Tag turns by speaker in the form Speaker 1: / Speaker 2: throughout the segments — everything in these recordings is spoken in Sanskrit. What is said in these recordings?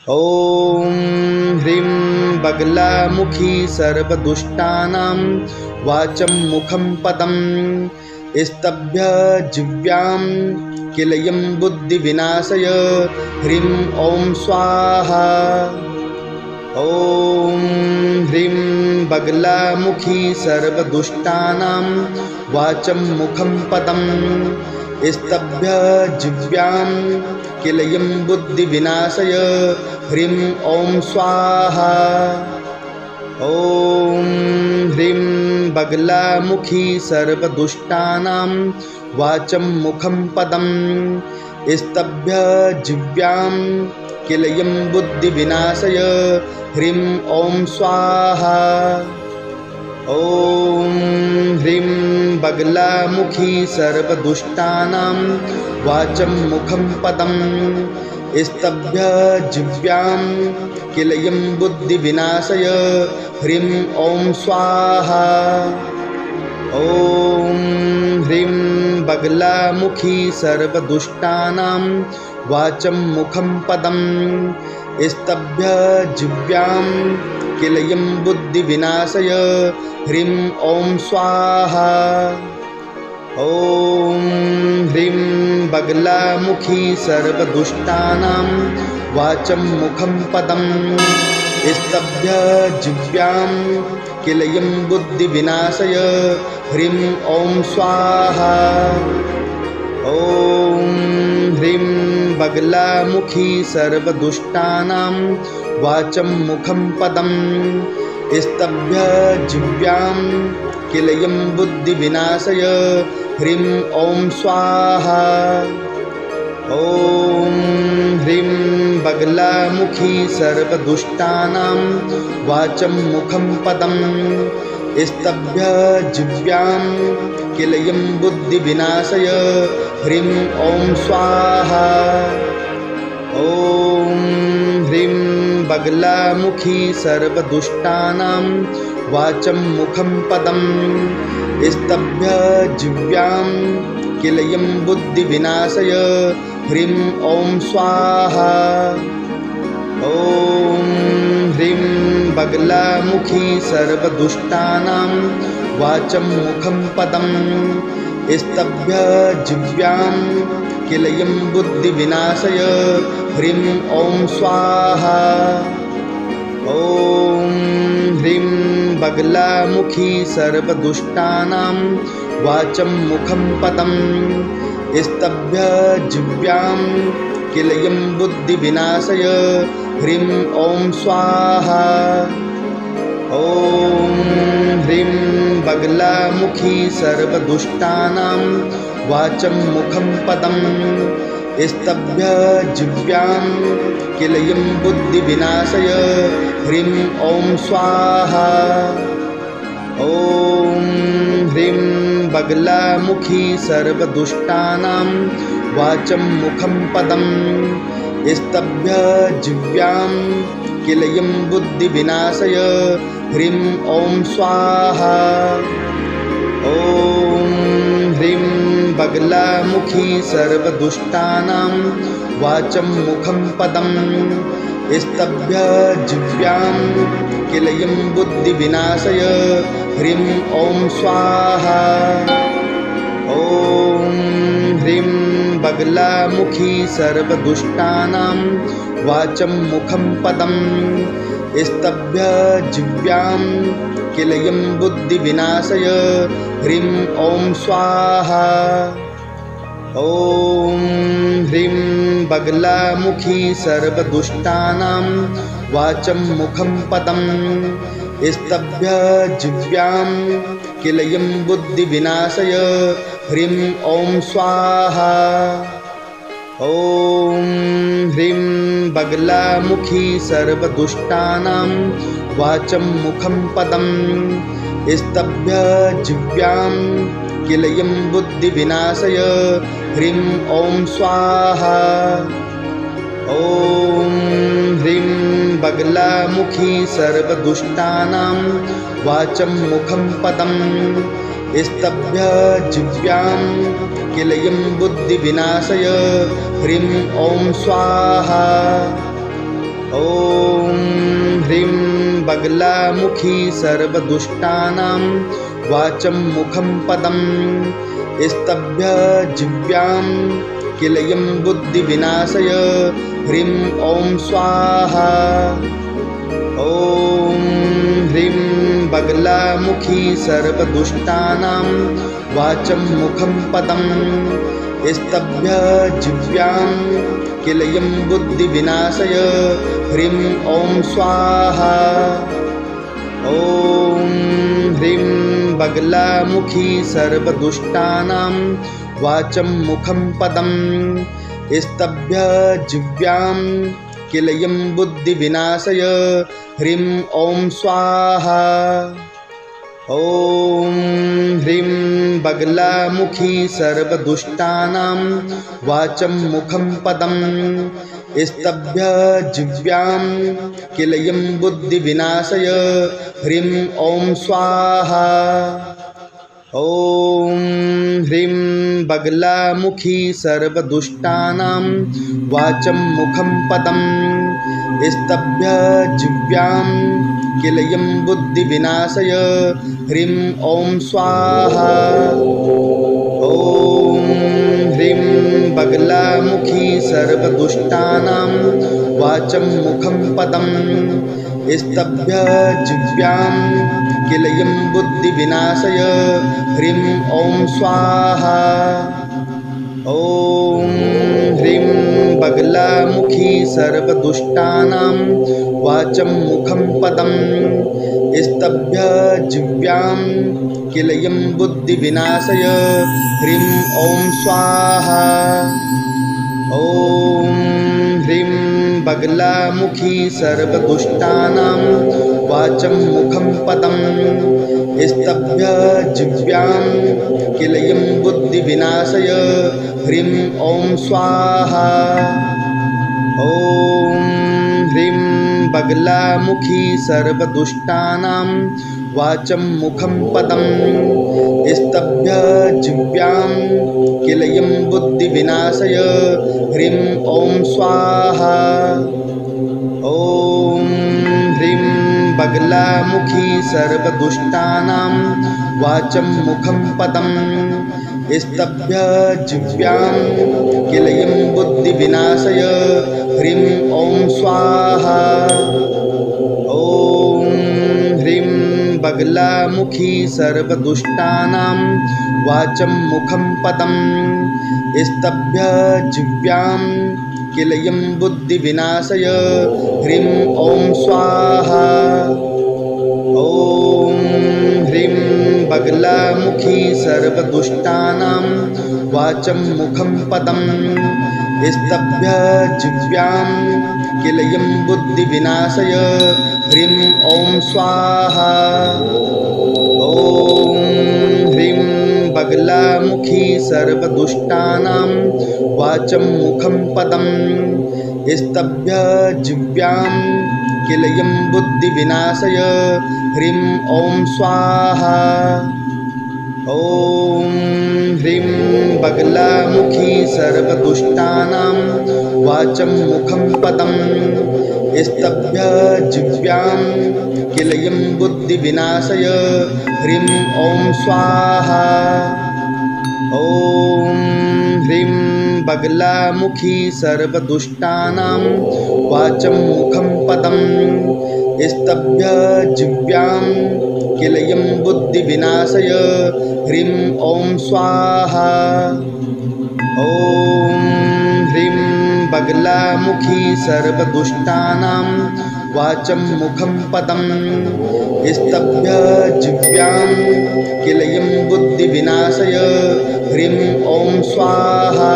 Speaker 1: ॐ ह्रीं बगलामुखी सर्वदुष्टानां वाचं मुखं पदं स्तभ्य जिह्वां किलयं बुद्धिविनाशय ह्रीं ॐ स्वाहा। ॐ ह्रीं बगलामुखी सर्वदुष्टानां वाचं मुखं पदं स्तभ्य जिह्वां किलयं बुद्धिविनाशय ह्रीं ॐ स्वाहा। ॐ ह्रीं बगलामुखी सर्वदुष्टानां वाचं मुखं पदं स्तभ्य जिह्वां किलयं बुद्धिविनाशय ह्रीं ॐ स्वाहा। ॐ ह्रीं बगलामुखी सर्वदुष्टानां वाचं मुखं पदं स्तभ्य जिह्वां किलयं बुद्धिविनाशय ह्रीं ॐ स्वाहा। ॐ ह्रीं बगलामुखी सर्वदुष्टानां वाचं मुखं पदं स्तभ्य जिह्वां किलयं बुद्धिविनाशय ह्रीं ॐ स्वाहा। ॐ ह्रीं बगलामुखी सर्वदुष्टानां वाचं मुखं पदं स्तभ्य जिह्वां किलयं बुद्धिविनाशय ह्रीं ॐ स्वाहा। ॐ ह्रीं बगलामुखी सर्वदुष्टानां वाचं मुखं पदं स्तभ्य जिह्वां किलयं बुद्धिविनाशय ह्रीं ॐ स्वाहा। ॐ ह्रीं बगलामुखी सर्वदुष्टानां वाचं मुखं पदं स्तभ्य जिह्वां किलयं बुद्धिविनाशय ह्रीं ॐ स्वाहा। ॐ ह्रीं बगलामुखी सर्वदुष्टानां वाचं मुखं पदं स्तभ्य जिह्वां किलयं बुद्धिविनाशय ह्रीं ॐ स्वाहा। ॐ ह्रीं बगलामुखी सर्वदुष्टानां वाचं मुखं पदं स्तभ्य जिह्वां किलयं बुद्धिविनाशय ह्रीं ॐ स्वाहा। ॐ ह्रीं बगलामुखी सर्वदुष्टानां वाचं मुखं पदं स्तभ्य जिह्वां किलयं बुद्धिविनाशय ह्रीं ॐ स्वाहा। ॐ ह्रीं बगलामुखी सर्वदुष्टानां वाचं मुखं पदं स्तभ्य जिह्वां किलयं बुद्धिविनाशय ह्रीं ॐ स्वाहा। ॐ ह्रीं बगलामुखी सर्वदुष्टानां वाचं मुखं पदं स्तभ्य जिह्वां किलयं बुद्धिविनाशय ह्रीं ॐ स्वाहा। ॐ ह्रीं बगलामुखी सर्वदुष्टानां वाचं मुखं पदं स्तभ्य जिह्वां किलयं बुद्धिविनाशय ह्रीं ॐ स्वाहा। ॐ ह्रीं बगलामुखी सर्वदुष्टानां वाचं मुखं पदं स्तभ्य जिह्वां किलयं बुद्धिविनाशय ह्रीं ॐ स्वाहा। ॐ ह्रीं बगलामुखी सर्वदुष्टानां वाचं मुखं पदं स्तभ्य जिह्वां किलयं बुद्धिविनाशय ह्रीं ॐ स्वाहा। ॐ ह्रीं बगलामुखी सर्वदुष्टानां वाचं मुखं पदं स्तभ्य जिह्वां किलयं बुद्धिविनाशय ह्रीं ॐ स्वाहा। ॐ ह्रीं बगलामुखी सर्वदुष्टानां वाचं मुखं पदं स्तभ्य जिह्वां किलयं बुद्धिविनाशय ह्रीं ॐ स्वाहा। ॐ बगलामुखी सर्वदुष्टानां वाचं मुखं पदम् स्तभ्य जिह्वां किलयं बुद्धिविनाशय ह्रीं ॐ स्वाहा। ॐ ह्रीं बगलामुखी सर्वदुष्टानां वाचं मुखं पदं स्तभ्य जिह्वां किलयं बुद्धिविनाशय ह्रीं ॐ स्वाहा। ॐ ह्रीं बगलामुखी सर्वदुष्टानां वाचं मुखं पदं स्तभ्य जिह्वां किलयं बुद्धिविनाशय ह्रीं ॐ स्वाहा। ॐ ह्रीं बगलामुखी सर्वदुष्टानां वाचं मुखं पदं स्तभ्य जिह्वां किलयं बुद्धिविनाशय ह्रीं ॐ स्वाहा। ॐ ह्रीं बगलामुखी सर्वदुष्टानां वाचं मुखं पदं स्तभ्य जिह्वां किलयं बुद्धिविनाशय ह्रीं ॐ स्वाहा। ॐ ह्रीं बगलामुखी सर्वदुष्टानां वाचं मुखं पदं स्तभ्य जिह्वां किलयं बुद्धिविनाशय ह्रीं ॐ स्वाहा। ॐ ह्रीं बगलामुखी सर्वदुष्टानां वाचं मुखं पदं स्तभ्य जिह्वां किलयं बुद्धिविनाशय ह्रीं ॐ स्वाहा। ॐ ह्रीं बगलामुखी सर्वदुष्टानां वाचं मुखं पदं स्तभ्य जिह्वां किलयं बुद्धिविनाशय ह्रीं ॐ स्वाहा। ॐ ह्रीं बगलामुखी सर्वदुष्टानां वाचं मुखं पदं स्तभ्य जिह्वां किलयं बुद्धिविनाशय ह्रीं ॐ स्वाहा। ॐ ह्रीं बगलामुखी सर्वदुष्टानां वाचं मुखं पदं स्तभ्य जिह्वां किलयं बुद्धिविनाशय ह्रीं ॐ स्वाहा। ॐ ह्रीं बगलामुखी सर्वदुष्टानां वाचं मुखं पदं स्तभ्य जिह्वां किलयं बुद्धिविनाशय ह्रीं ॐ स्वाहा। ॐ ह्रीं बगलामुखी सर्वदुष्टानां वाचं मुखं पदं स्तभ्य जिह्वां किलयं बुद्धिविनाशय ह्रीं ॐ स्वाहा। ॐ ह्रीं बगलामुखी सर्वदुष्टानां वाचं मुखं पदं स्तभ्य जिह्वां किलयं बुद्धिविनाशय ह्रीं ॐ स्वाहा। ॐ ह्रीं बगलामुखी सर्वदुष्टानां वाचं मुखं पदं स्तभ्य जिह्वां किलयं बुद्धिविनाशय ह्रीं ॐ स्वाहा। ॐ ह्रीं बगलामुखी सर्वदुष्टानां वाचं मुखं पदं स्तभ्य जिह्वां किलयं बुद्धिविनाशय ह्रीं ॐ स्वाहा। ॐ ह्रीं बगलामुखी सर्वदुष्टानां वाचं मुखं पदं स्तभ्य जिह्वां किलयं बुद्धिविनाशय ह्रीं ॐ स्वाहा।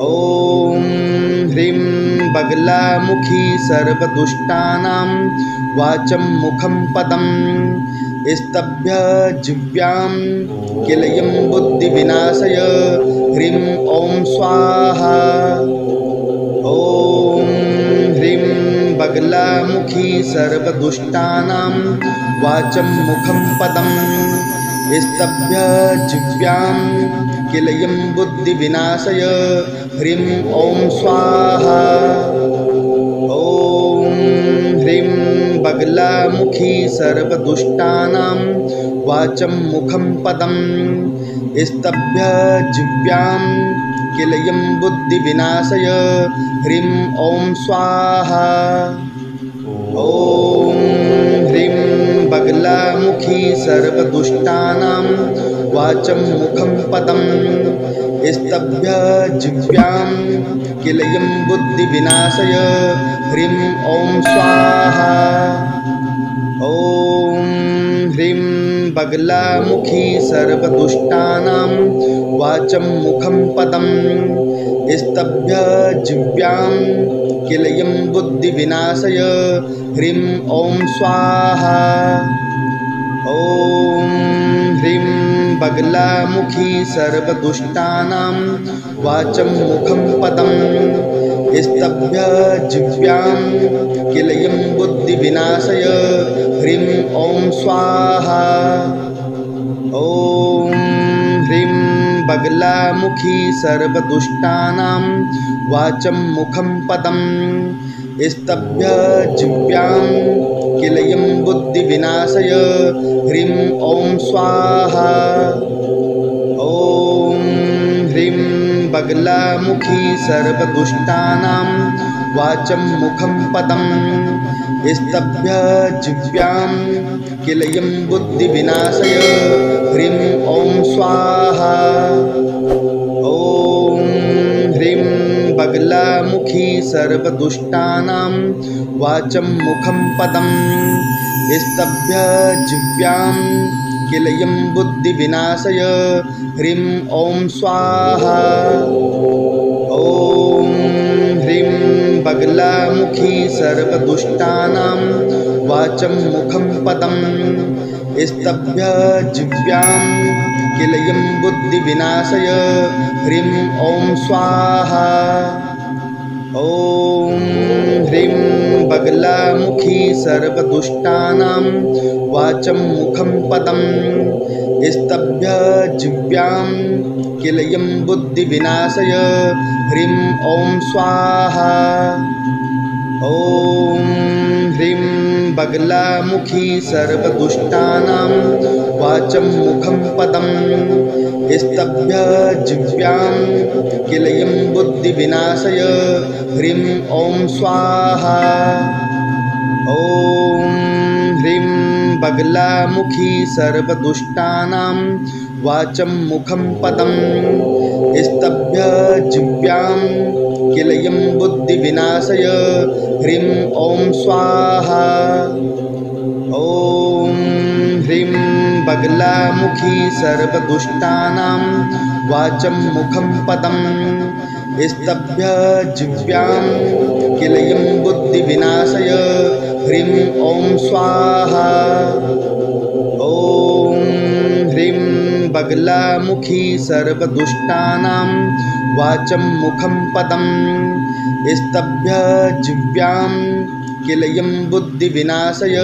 Speaker 1: ॐ ह्रीं बगलामुखी सर्वदुष्टानां वाचं मुखं पदं स्तभ्य जिह्वां किलयं बुद्धिविनाशय ह्रीं ॐ स्वाहा। ॐ ह्रीं बगलामुखी सर्वदुष्टानां वाचं मुखं पदं स्तभ्य जिह्वां किलयं बुद्धिविनाशय ह्रीं ॐ स्वाहा। ॐ ह्रीं बगला बगलामुखी सर्वदुष्टानां वाचं मुखं पदं स्तभ्य जिह्वां किलयं बुद्धिविनाशय ह्रीं ॐ स्वाहा। ॐ ह्रीं बगलामुखी सर्वदुष्टानां वाचं मुखं पदं स्तभ्य जिह्वां किलयं बुद्धिविनाशय ह्रीं ॐ स्वाहा। ॐ ह्रीं बगलामुखी सर्वदुष्टानां वाचं मुखं पदं स्तभ्य जिह्वां किलयं बुद्धिविनाशय ह्रीं ॐ स्वाहा। ॐ ह्रीं बगलामुखी सर्वदुष्टानां वाचं मुखं पदं स्तभ्य जिह्वां किलयं बुद्धिविनाशय ह्रीं ॐ स्वाहा। ॐ ह्रीं बगलामुखी सर्वदुष्टानां वाचं मुखं पदं स्तभ्य जिह्वां किलयं बुद्धिविनाशय ह्रीं ॐ स्वाहा। ॐ ह्रीं बगलामुखी सर्वदुष्टानां वाचं मुखं पदं स्तभ्य जिह्वां किलयं बुद्धिविनाशय ह्रीं ॐ स्वाहा। ॐ ह्रीं बगलामुखी सर्वदुष्टानां वाचं मुखं पदं स्तभ्य जिह्वां किलयं बुद्धिविनाशय ह्रीं ॐ स्वाहा। ॐ ह्रीं बगलामुखी सर्वदुष्टानां वाचं मुखं पदं स्तभ्य जिह्वां किलयं बुद्धिविनाशय ह्रीं ॐ स्वाहा। ॐ ह्रीं बगलामुखी सर्वदुष्टानां वाचं मुखं पदं स्तभ्य जिह्वां किलयं बुद्धिविनाशय ह्रीं ॐ स्वाहा। ॐ ह्रीं बगलामुखी सर्वदुष्टानां वाचं मुखं पदं स्तभ्य जिह्वां किलयं बुद्धिविनाशय ह्रीं ॐ स्वाहा। ॐ ह्रीं बगलामुखी सर्वदुष्टानां वाचं मुखं पदं स्तभ्य जिह्वां किलयं बुद्धिविनाशय ह्रीं ॐ स्वाहा। ॐ ह्रीं बगलामुखी सर्वदुष्टानां वाचं मुखं पदं स्तभ्य जिह्वां किलयं बुद्धिविनाशय ह्रीं ॐ स्वाहा। ॐ ह्रीं बगलामुखी सर्वदुष्टानां वाचं मुखं पदं स्तभ्य जिह्वां किलयं बुद्धिविनाशय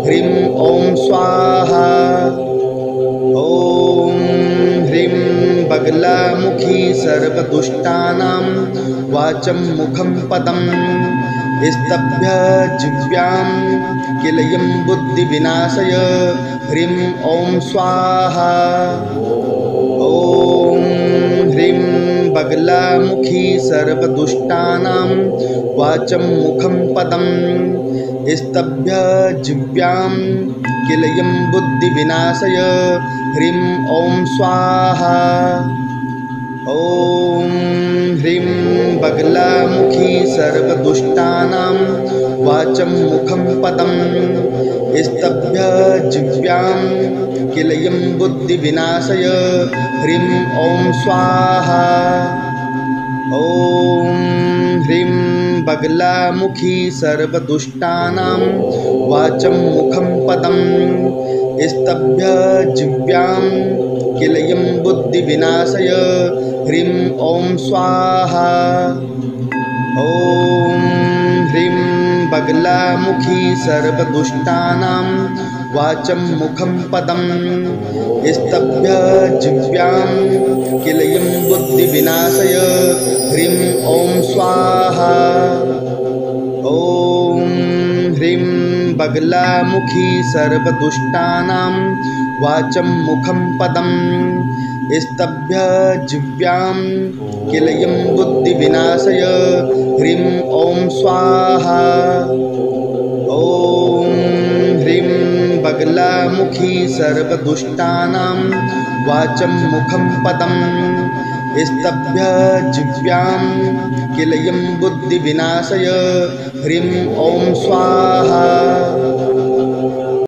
Speaker 1: ह्रीं ॐ स्वाहा। ॐ ह्रीं बगलामुखी सर्वदुष्टानां वाचं मुखं पदं स्तभ्य जिह्वां किलयं बुद्धिविनाशय ह्रीं ॐ स्वाहा। ॐ ह्रीं बगलामुखी सर्वदुष्टानां वाचं मुखं पदं स्तभ्य जिह्वां किलयं बुद्धिविनाशय ह्रीं ॐ स्वाहा। ॐ ह्रीं बगलामुखी सर्वदुष्टानां वाचं मुखं पदं स्तभ्य जिह्वां किलयं बुद्धिविनाशय ह्रीं ॐ स्वाहा। ॐ ह्रीं बगलामुखी सर्वदुष्टानां वाचं मुखं पदं स्तभ्य जिह्वां किलयं बुद्धिविनाशय ह्रीं ॐ स्वाहा। ॐ ह्रीं बगलामुखी सर्वदुष्टानां वाचं मुखं पदं स्तभ्य जिह्वां किलयं बुद्धिविनाशय ह्रीं ॐ स्वाहा। ॐ ह्रीं बगलामुखी सर्वदुष्टानां वाचं मुखं पदं स्तभ्य जिह्वां किलयं बुद्धिविनाशय ह्रीं ॐ स्वाहा। ॐ ह्रीं बगलामुखी सर्वदुष्टानां वाचं मुखं पदं स्तभ्य जिह्वां किलयं बुद्धिविनाशय ह्रीं ॐ स्वाहा।